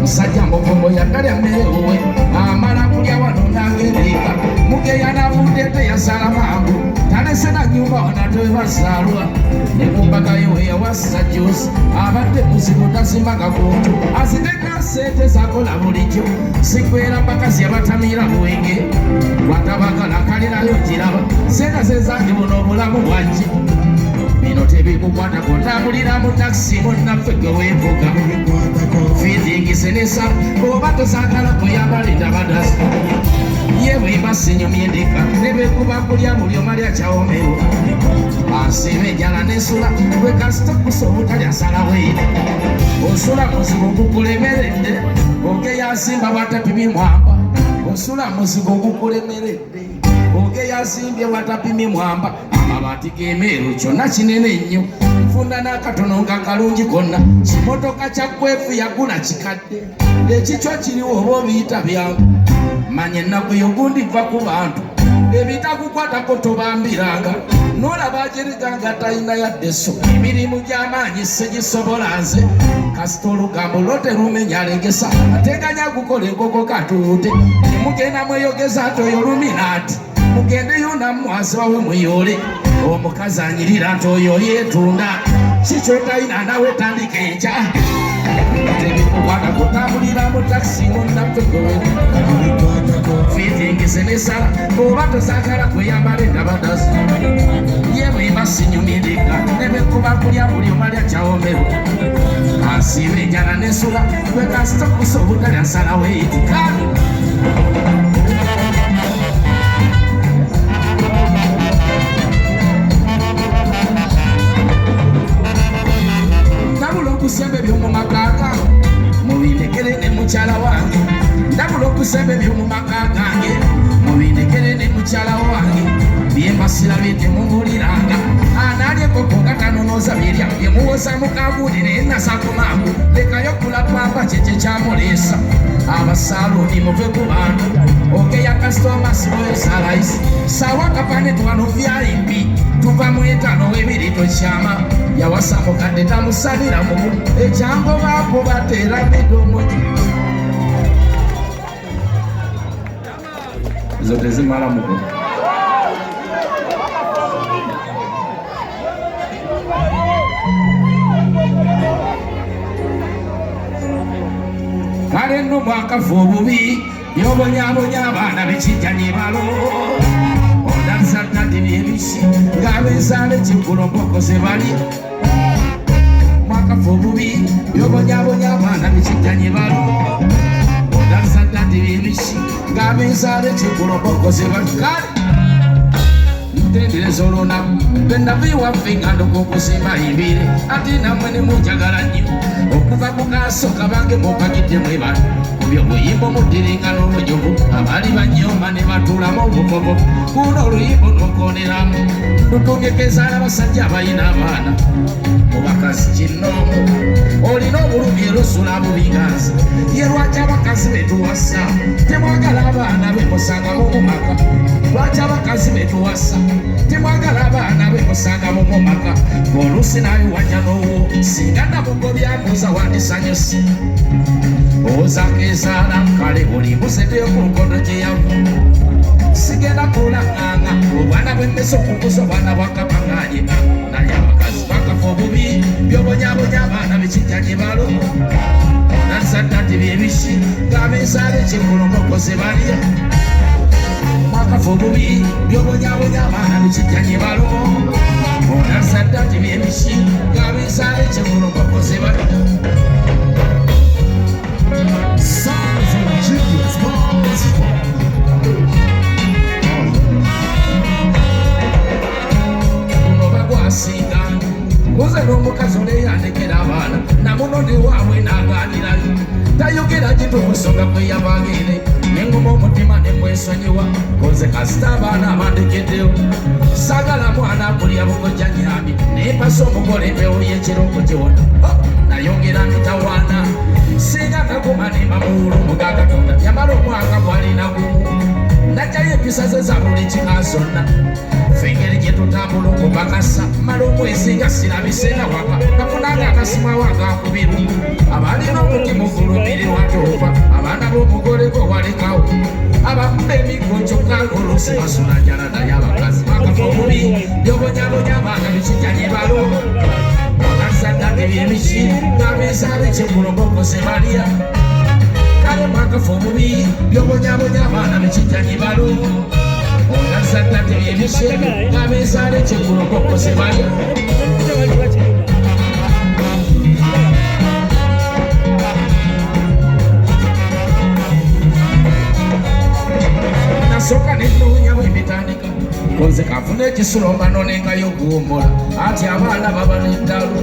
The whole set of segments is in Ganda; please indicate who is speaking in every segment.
Speaker 1: musajja muvumbo yagalya mmere owe amala kulya wano nangereka mugeya navudde teyasala mangu talese na nyumba wanatwebazaalwa nekumbagayo eyawassa jusi abadde muzibu tasimbaga kuntu aziteka sente zakola bulijjo sikwera bakazi abatamira bwenge watabagala kalirayo giraba sente zezange buno obulamu bwajje bino tebikukwatako ntambulira mu takisi munnaffe gwe weevuga fiitingise nesa oba tosagala kuyambalita badasi yebwimba sinyumyendeka nebekuba kulya buli omalya kyawomerwa asiba enjala nesula wekasitokusa obutalyasalaweera osula muzibu gukulemeredde ogeyasimba watapimye mwamba osula muzibu gukulemeredde ogeyasimbye watapimye mwamba amabaati gemeeru kyonna kinene nnyo nfunda n'akatono nga kalungi konna kimotoka kyakwefu yagula kikadde ekikyo kiriwo oba obiyita byangu manya ennaku yogundiva ku bantu ebitakukwatako tobambiranga nolaba ajeriganga talina yadde so emirimu gy'amaanyi sigisobola nze kasita olugambo loterumenya alegesa ateganya kukola enkoko katuute temugenda mweyogeza ati oyo luminaati mugendeyo nammwasi wawe mweyole omukazi anyirira nti oyo yeetunda kikyotalina nawe tandika enkya tebikukwata kutambulira mu takisi munnaffe gwe fiitingise nesala oba tosagala kweyambala endabadasi yebwimba sinyumirika nebekuba kulya buli omalya kyawomerwa asiba enjala nesula wekasitokusa obutalya nsalawo eyitikani okusemba ebyomumaka gange mubindekere ne mukyala wange ndabula okusemba ebyomumaka gange mubindekere ne mukyala wange byembasira byetemumuliranga analyekoko nga tanonoza byerya byemuwoza mukabulire nasakumangu lekayo kulapamba kyekye kyamuleesa abasaloni muve ku bantu ogeya kasitomasimoyo salaisi sawa kapane twano vyayimbi tuva mu etaano w'ebiri tokyama yawasa mukadde tamusalira mumu ekyango baako bateera midomo zo tezimala mugo kale nno mwakafa obubi byobonyabonya abaana bekijjanyibalo ondabisaddadde byebisi ng'abeezaala ekigulombogo ze bali mwakafa obubi byobonyabonya abaana bekijjanyibalo ondabisaddadde byebisi ng'abeezaala ekigulombogo ze bali kale ntendereza olunaku bennabiwaffe nga ndokokusimba ibiri ate nammwe ne munjagala nnyo okuva ku kasooka bange mukagidde mwebala kubyo buyimba omuddiringa n'obujuvu abaali banyooma ne batuulamu obukobo kuno oluyimba nokooneramu lutumyekezaala abasajja abalina abaana mubakazi kinnoomu olina obulumi erusula bubiganza ye lwaki abakazi betuwasa temwagala abaana bemusangamu mu maka lwaki abakazi betuwasa temwagala abaana bemusangamu mu maka oluusi naye wajja n'owo singa nabugobyamuza wandisanyusi ozakezaala kale olimbuseteyo ku nkono gye yavu sigenda kulanganga obwana bwemmesa okukuza obwana bwakabanganye naye abakazi bakafa obubi byobonyabonya abaana bekijjanyibalo nasaddati byebisi ng'abeezaala ekigulombokoze balya mwakafa obubi byobonyabonya abaana bekijjanyibalo nasaddati byebisi ng'abeezaala ekigulombokoze balya singa muze n'omukazi oleyandekera abaana namuno ne waabwe n'agaanirayo tayogera gitumusonga kwe yabageere nenguma omutima ne mwesonyiwa koze kasita abaana abandekeddeyo saagala mwana akulya bugojja nyambi naye pasa omugole embewo y'ekiroko kiwona nayongera mitawaana singa naguma nemba muwulu muga Katonda yamala omwaka gwalina gumu najjayo empisa ze za buli kika zonna ffe engeri gye tutambula okubakasa mala omwezi nga sirabiseera waka nafunanga akasimu awange akubiru abalina omutima ogulumirirwa toofa abaana b'omugole gwe walekawo abakuba emiggo kyokka ng'oluusi basula njala naye abakazi bakafa obubi byobonyabonya abaana bikijja ne baloma onasaddaga ebyemiki ng'abeezaabo ekyegulombokoze balya kale bakafa obubi byobonyabonya abaana bikijja ne baloma onasaddaga ebyemiki ng'abeezaabo ekyegulombokoze balya soka nenoonya bwembitandika konze kafuna ekisulo mbanonengayo okuwummula ati abaana baba n'eddalu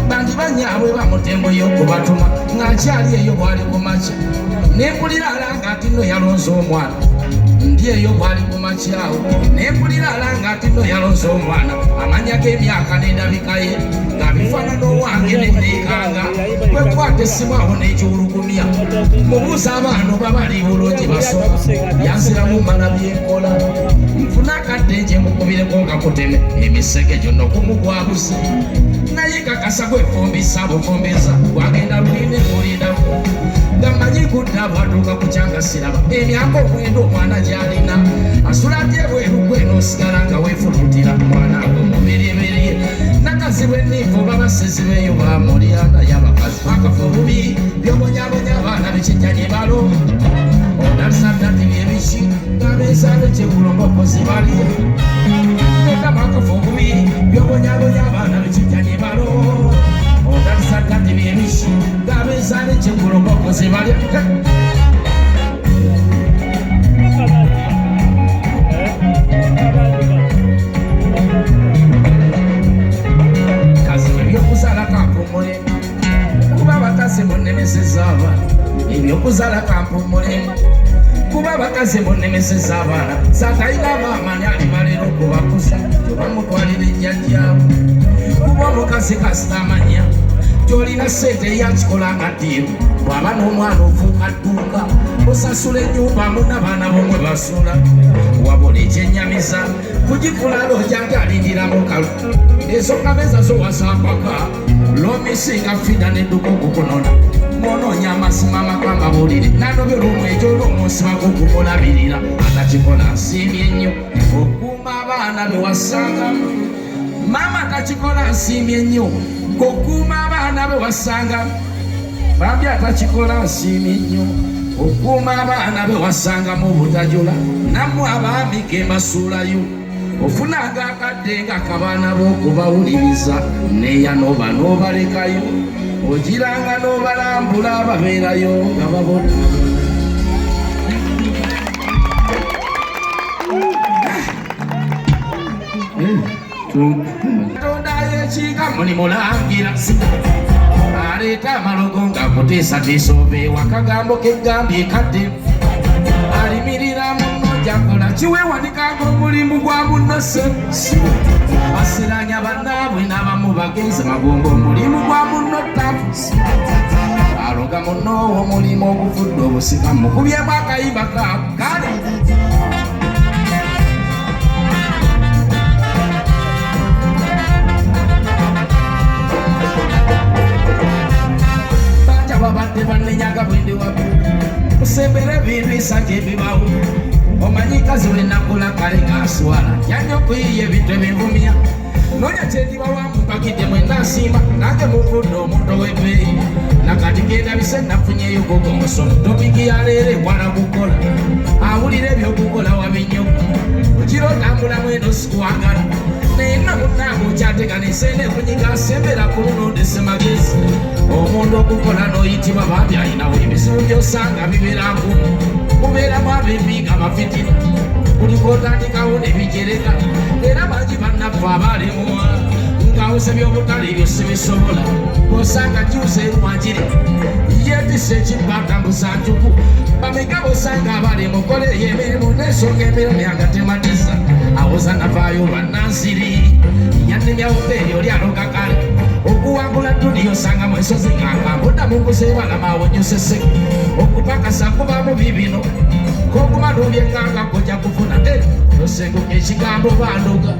Speaker 1: bangi banyaabwe bamutembo y'okubatuma ng'akyali eyo bwali kumakya nempulira alanga ati nno yalonze omwana ndi eyo bwali kumakyawo nempulira alanga ati nno yalonze omwana amanya g'emyaka n'endabika ye ng'abifaanana owange nenneekanga kwekwata essimu awo n'ekiwulugumya mubuuza abaana babali bulungi basoma yanziramu mala byenkola nfuna akadde nje mukubireko nga kuteme emisege gyonna okumugwabuze naye kakasa gwefumbisa bufumbisa gwagenda lulina emulindaku nga mmanyi gudda bwatuuka ku kyanga siraba emyaka omwenda omwana gy'alina asula ati ebweru gwe n'osigala nga weefulutira mwana ago mubiriibiri nakazi bw'enniivu babasezi beeyo bamulya naye abakazi bakafa obubi byobonyabonya abaana bikijja ne baloma onasadati byebiki ng'abeezaabo ekyegulombokozi balya nga bakafa obubi byobonyabonya abaana bikijja ne baloma onasadati byebiki ng'abeezaabo ekyegulombokozi balya ebyokuzala kampumulembe kuba bakazi munnemeseza abaana ebyokuzala kampumulembe kuba bakazi munnemeseza abaana saatayina abaamanya alimalera okubakuza gyobamutwalira ejjajjaawe kuba omukazi kasitamanya gyolina sente eyakikola nga ddiiru bw'aba n'omwana ofuuka dduuka osasula ennyumba amu n'abaana bomwe basula wabula ekyennyamiza kugifulala ojjanga alindiramu kalu ezo kameza zo wasampaka lomisinga fida nedduka okukunona monoonya amasimu amakamba bulire nanobera omwejo olw'omunsibako okumulabirira atakikola nsiimye ennyo okuuma abaana bewasanga maama atakikola nsiimye ennyo okuuma abaana bewasanga bambi atakikola nsiimye nnyo okuuma abaana bewasanga mu butajula nammwe abaami ge mbasuulayo ofunanga akadde nga akabaana b'okubawuliriza neya n'oba n'obalekayo ogiranga n'obalambula ababeerayo nga babona katonda yekiika mulimulangira aleeta amalogo ng'akuteesatiisa obeewa akagambo k'eggambye kadde alimirira muno jakola kiweewanikanga omulimu gwa munno siwo basiranya bannaabwe n'abamu bagenzi magongo omulimu gwa munno ttafu aloga munnoowo omulimu ogufudde obusika mukubyemu akayimba kaako kale banja babadde bannenyaga bwendi wabu kusembera ebintu esajja ebibawo omanyi kazi wenakula kale ng'aswala yannyo okuyiiya ebintu ebivumya noonya kyendiba wamumpagidde mwenasiima nange muvudde omuntu w'ebbeeyi nakati gendabise nafunyeyo gogo omusomo topiki yaleero ekwala kukola awulira ebyokukola wabinyo okira otambulamu eno sikuwagala naye namunange okyateganise nekunyiga asembera ku luno ndese magezi omuntu okukola n'oyitibwa bambi ayinawo ebizibu byosanga bibeerangumu kubeeramu ab'embiga amafitina kuliko otandikawo nebijereka era bangi bannaffe abaalemuwa ng'awusa by'obutale ebyo sibisobola bw'osanga juusa erwanjire yeetisse ekibbatambuza njuku bameka bw'osanga abali mukole eyo emirimu n'ensonga emirala yagatematiza awoza navaayo bannansiri yannemya hoteeri oli aloga kale okuwangula duniya osanga mu ensozi ng'akambuda mu kuzeebala maawonyosese okupakasa kubamu bibino kokumala obyenganga kojja kufuna toseko ekigambo banduga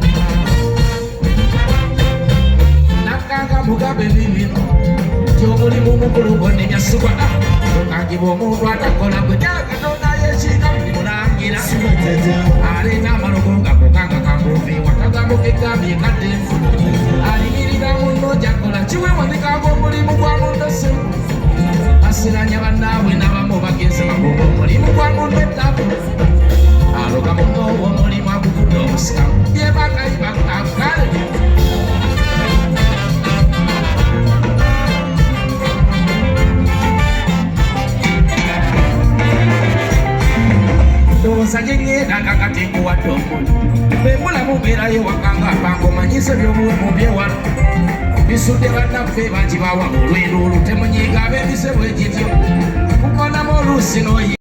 Speaker 1: nakanga mugabe bibino tyomulimu mukulu gonna byasibwa okangibwa omuntu atakola gwe kyakatonda yekiika mulimulangira aleeta amalogo nga kokanga kambuvi wakagambo kegambi ekadde alimirira munno jakola kiwewanikanga omulimu gwa mundose asiranya bannaabwe n'abamu bagenze bagoba omulimu gwa munno ettabu aloga munno omulimu agugudde obusika byebakayibakakale Sajengera kakateko watombo bemula muberayo wakanga pango manyise byobuwemu byewala bisudde bannaffe bangi bawa olwendo olutemunyiga ab'ebisebwe gityo kukonamu oluusi n'oyi